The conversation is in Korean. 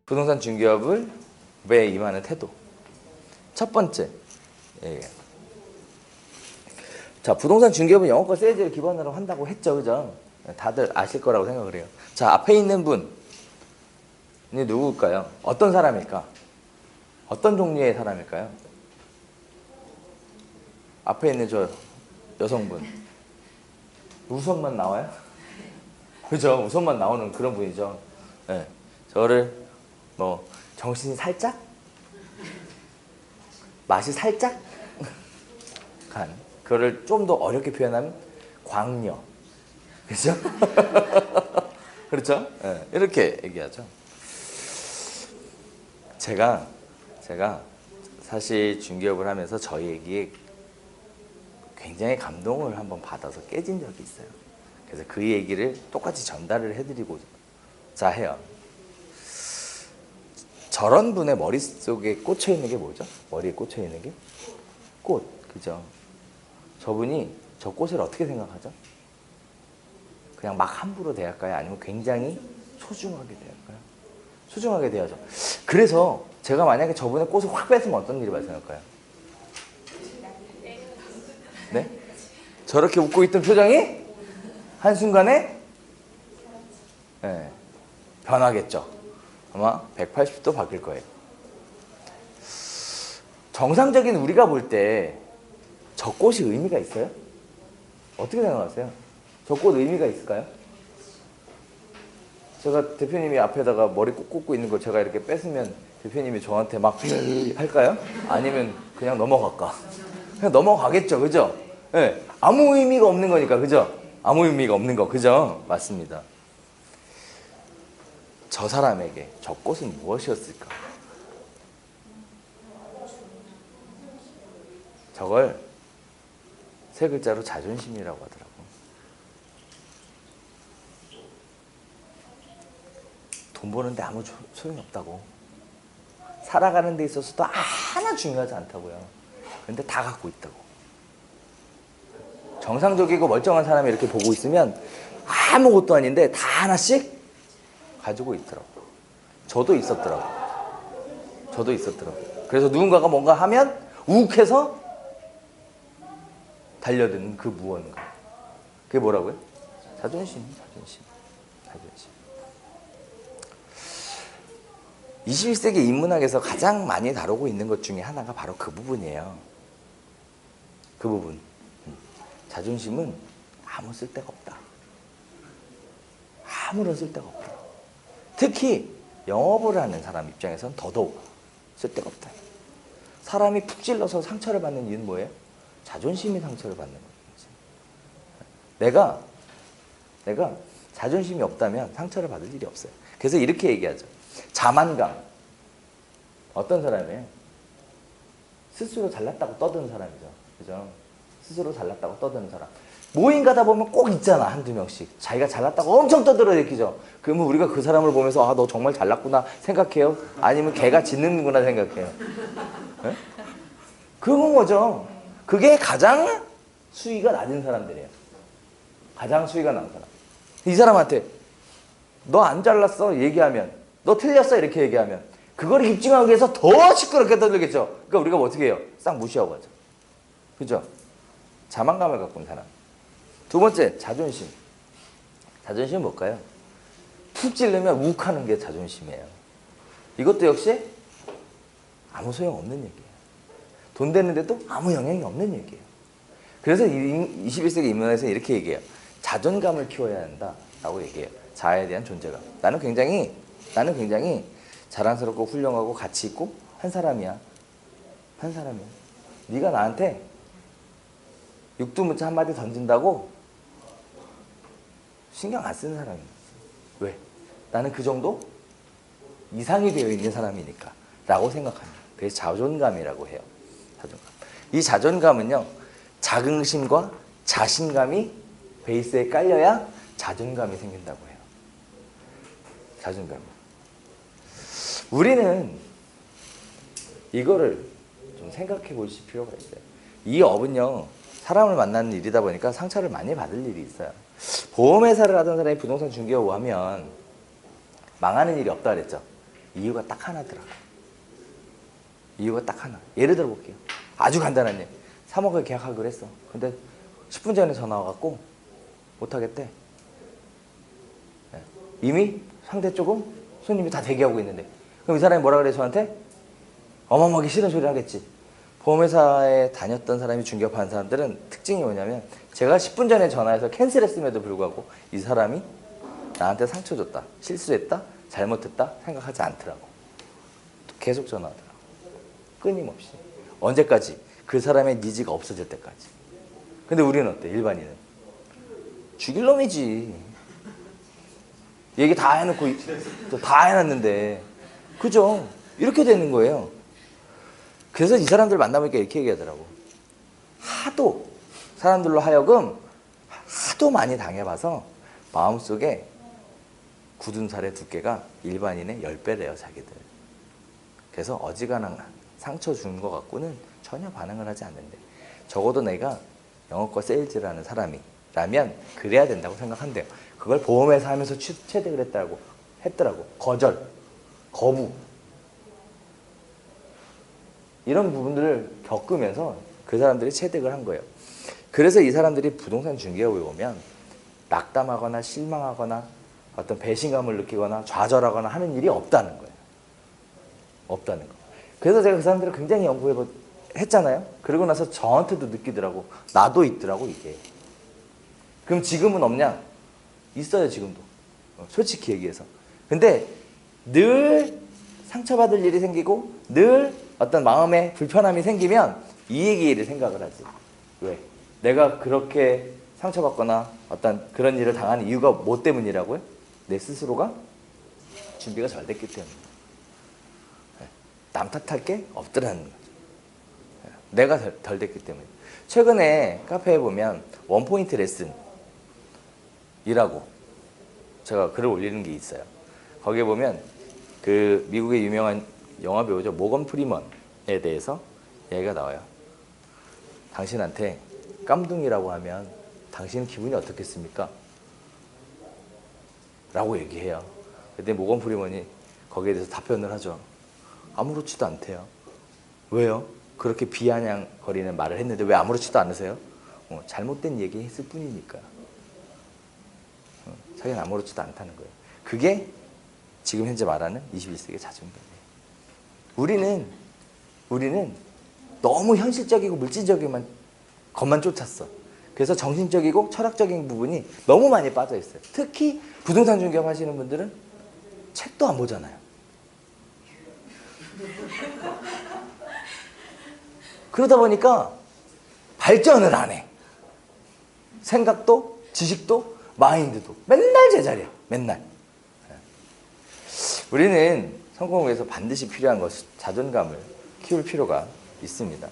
부동산 중개업을 왜 임하는 태도. 첫 번째, 예. 자, 부동산 중개업은 영어과 세일즈를 기반으로 한다고 했죠, 그죠? 다들 아실 거라고 생각을 해요. 자, 앞에 있는 분이 누구일까요? 어떤 사람일까? 어떤 종류의 사람일까요? 앞에 있는 저 여성분. 우선만 나와요? 그죠? 우선만 나오는 그런 분이죠. 네. 저를 뭐 정신이 살짝? 맛이 살짝? 간. 그거를 좀 더 어렵게 표현하면 광녀. 그죠? 그렇죠? 네. 이렇게 얘기하죠. 제가 사실 중개업을 하면서 저희에게 굉장히 감동을 한번 받아서 깨진 적이 있어요. 그래서 그 얘기를 똑같이 전달을 해드리고자 해요. 저런 분의 머릿속에 꽂혀 있는 게 뭐죠? 머리에 꽂혀 있는 게? 꽃, 그죠? 저분이 저 꽃을 어떻게 생각하죠? 그냥 막 함부로 대할까요? 아니면 굉장히 소중하게 대할까요? 소중하게 대하죠. 그래서 제가 만약에 저분의 꽃을 확 뺏으면 어떤 일이 발생할까요? 네? 저렇게 웃고 있던 표정이 한순간에 네, 변하겠죠. 아마 180도 바뀔 거예요. 정상적인 우리가 볼 때 저 꽃이 의미가 있어요? 어떻게 생각하세요? 저 꽃 의미가 있을까요? 제가 대표님이 앞에다가 머리 꼭 꽂고 있는 걸 제가 이렇게 뺏으면 대표님이 저한테 막 할까요? 아니면 그냥 넘어갈까? 그냥 넘어가겠죠, 그죠? 네, 아무 의미가 없는 거니까, 그죠? 아무 의미가 없는 거, 그죠? 맞습니다. 저 사람에게 저 꽃은 무엇이었을까? 저걸 세 글자로 자존심이라고 하더라고. 돈 버는데 아무 소용이 없다고. 살아가는 데 있어서도 하나 중요하지 않다고요. 근데 다 갖고 있다고. 정상적이고 멀쩡한 사람이 이렇게 보고 있으면 아무것도 아닌데 다 하나씩 가지고 있더라고. 저도 있었더라고. 그래서 누군가가 뭔가 하면 욱해서 달려드는 그 무언가. 그게 뭐라고요? 자존심. 21세기 인문학에서 가장 많이 다루고 있는 것 중에 하나가 바로 그 부분이에요. 그 부분. 자존심은 아무 쓸데가 없다. 아무런 쓸데가 없다. 특히 영업을 하는 사람 입장에서는 더더욱 쓸데가 없다. 사람이 푹 찔러서 상처를 받는 이유는 뭐예요? 자존심이 상처를 받는 거예요. 내가 자존심이 없다면 상처를 받을 일이 없어요. 그래서 이렇게 얘기하죠. 자만감. 어떤 사람이에요? 스스로 잘났다고 떠드는 사람이죠. 그죠? 스스로 잘났다고 떠드는 사람. 모임 가다 보면 꼭 있잖아, 한두 명씩. 자기가 잘났다고 엄청 떠들어대기죠. 그러면 우리가 그 사람을 보면서 아, 너 정말 잘났구나 생각해요? 아니면 걔가 짖는구나 생각해요? 네? 그건 거죠. 그게 가장 수위가 낮은 사람들이에요. 가장 수위가 낮은 사람. 이 사람한테 너 안 잘났어 얘기하면, 너 틀렸어 이렇게 얘기하면 그걸 입증하기 위해서 더 시끄럽게 떠들겠죠. 그러니까 우리가 뭐 어떻게 해요? 싹 무시하고 가죠. 그죠? 자만감을 갖고 있는 사람. 두 번째, 자존심. 자존심은 뭘까요? 푹 찔르면 욱하는 게 자존심이에요. 이것도 역시 아무 소용없는 얘기예요. 돈 되는데도 아무 영향이 없는 얘기예요. 그래서 21세기 인문학에서 이렇게 얘기해요. 자존감을 키워야 한다라고 얘기해요. 자아에 대한 존재감. 나는 굉장히 자랑스럽고 훌륭하고 가치 있고 한 사람이야. 네가 나한테 육두문자 한마디 던진다고 신경 안 쓰는 사람이야. 왜? 나는 그 정도 이상이 되어 있는 사람이니까 라고 생각합니다. 그래서 자존감이라고 해요. 자존감. 이 자존감은요, 자긍심과 자신감이 베이스에 깔려야 자존감이 생긴다고 해요. 자존감. 우리는 이거를 좀 생각해 보실 필요가 있어요. 이 업은요, 사람을 만나는 일이다 보니까 상처를 많이 받을 일이 있어요. 보험회사를 하던 사람이 부동산 중개업 하면 망하는 일이 없다 그랬죠. 이유가 딱 하나더라고. 이유가 딱 하나. 예를 들어 볼게요. 아주 간단한 예. 3억을 계약하기로 했어. 근데 10분 전에 전화 와갖고 못하겠대. 예. 이미 상대 쪽은 손님이 다 대기하고 있는데. 그럼 이 사람이 뭐라 그래 저한테? 어마어마하게 싫은 소리를 하겠지. 보험회사에 다녔던 사람이 중개업하는 사람들은 특징이 뭐냐면 제가 10분 전에 전화해서 캔슬했음에도 불구하고 이 사람이 나한테 상처 줬다, 실수했다, 잘못했다 생각하지 않더라고. 계속 전화하더라고. 끊임없이. 언제까지? 그 사람의 니즈가 없어질 때까지. 근데 우리는 어때? 일반인은. 죽일 놈이지. 얘기 다 해놓고 다 해놨는데 그죠? 이렇게 되는 거예요. 그래서 이 사람들 만나보니까 이렇게 얘기하더라고. 하도 사람들로 하여금 하도 많이 당해봐서 마음속에 굳은 살의 두께가 일반인의 10배래요 자기들. 그래서 어지간한 상처 준 것 갖고는 전혀 반응을 하지 않는데 적어도 내가 영업과 세일즈라는 사람이라면 그래야 된다고 생각한대요. 그걸 보험회사 하면서 채택을 했더라고. 거절, 거부 이런 부분들을 겪으면서 그 사람들이 체득을 한 거예요. 그래서 이 사람들이 부동산 중개업에 오면 낙담하거나 실망하거나 어떤 배신감을 느끼거나 좌절하거나 하는 일이 없다는 거예요. 없다는 거. 그래서 제가 그 사람들을 굉장히 연구했잖아요. 그러고 나서 저한테도 느끼더라고. 나도 있더라고 이게. 그럼 지금은 없냐? 있어요 지금도. 솔직히 얘기해서. 근데 늘 상처받을 일이 생기고 늘 어떤 마음에 불편함이 생기면 이 얘기를 생각을 하지. 왜? 내가 그렇게 상처받거나 어떤 그런 일을 당하는 이유가 뭐 때문이라고요? 내 스스로가 준비가 잘 됐기 때문에. 남 탓할 게 없더라는 거죠. 내가 덜 됐기 때문에. 최근에 카페에 보면 원포인트 레슨이라고 제가 글을 올리는 게 있어요. 거기에 보면 그 미국의 유명한 영화 배우죠. 모건 프리먼에 대해서 얘기가 나와요. 당신한테 깜둥이라고 하면 당신 기분이 어떻겠습니까? 라고 얘기해요. 근데 모건 프리먼이 거기에 대해서 답변을 하죠. 아무렇지도 않대요. 왜요? 그렇게 비아냥거리는 말을 했는데 왜 아무렇지도 않으세요? 잘못된 얘기 했을 뿐이니까. 자기는 아무렇지도 않다는 거예요. 그게 지금 현재 말하는 21세기의 자존감이에요. 우리는 너무 현실적이고 물질적인 것만 쫓았어. 그래서 정신적이고 철학적인 부분이 너무 많이 빠져 있어요. 특히 부동산 중개업 하시는 분들은 책도 안 보잖아요. 그러다 보니까 발전을 안 해. 생각도, 지식도, 마인드도 맨날 제자리야. 맨날. 우리는 성공을 위해서 반드시 필요한 것은 자존감을 키울 필요가 있습니다.